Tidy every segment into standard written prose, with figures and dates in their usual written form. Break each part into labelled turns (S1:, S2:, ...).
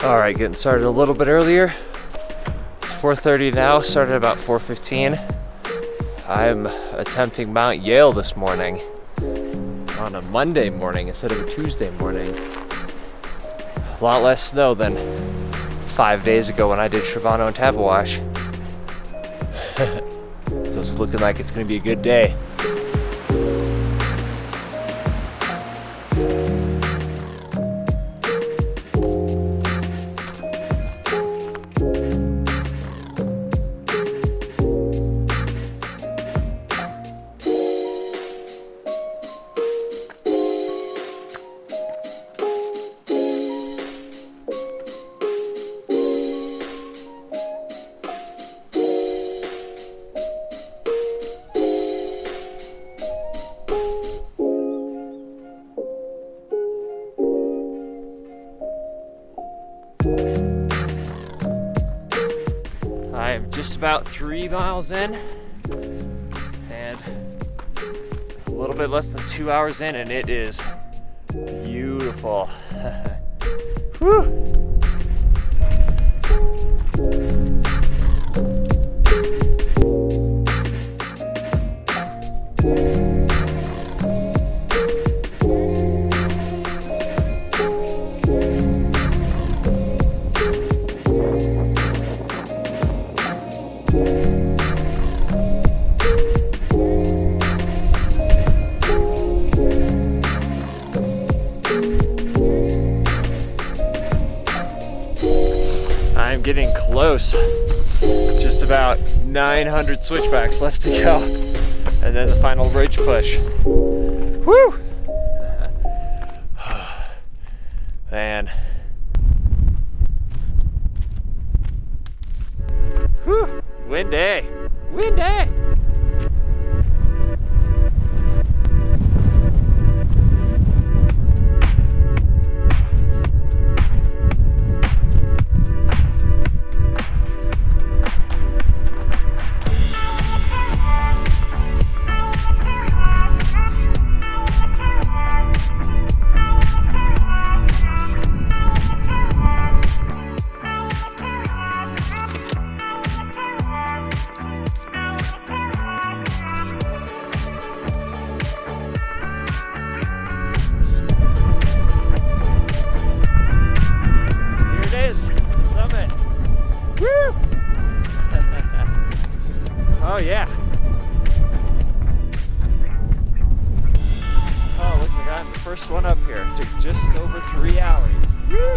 S1: All right, getting started a little bit earlier. It's 4:30 now, started about 4:15. I'm attempting Mount Yale this morning on a Monday morning instead of a Tuesday morning. A lot less snow than 5 days ago when I did Shavano and Tabeguache. So it's looking like it's gonna be a good day. I am just about 3 miles in and a little bit less than 2 hours in, and it is beautiful. Whew. I'm getting close. Just about 900 switchbacks left to go. And then the final ridge push. Woo! Man. Whew! Wind day. Wind day! Oh yeah. Oh, looks like I'm the first one up here. It took just over 3 hours. Woo!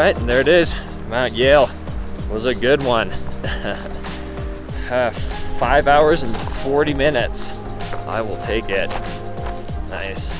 S1: right, and there it is. Mount Yale was a good one. 5 hours and 40 minutes. I will take it. Nice.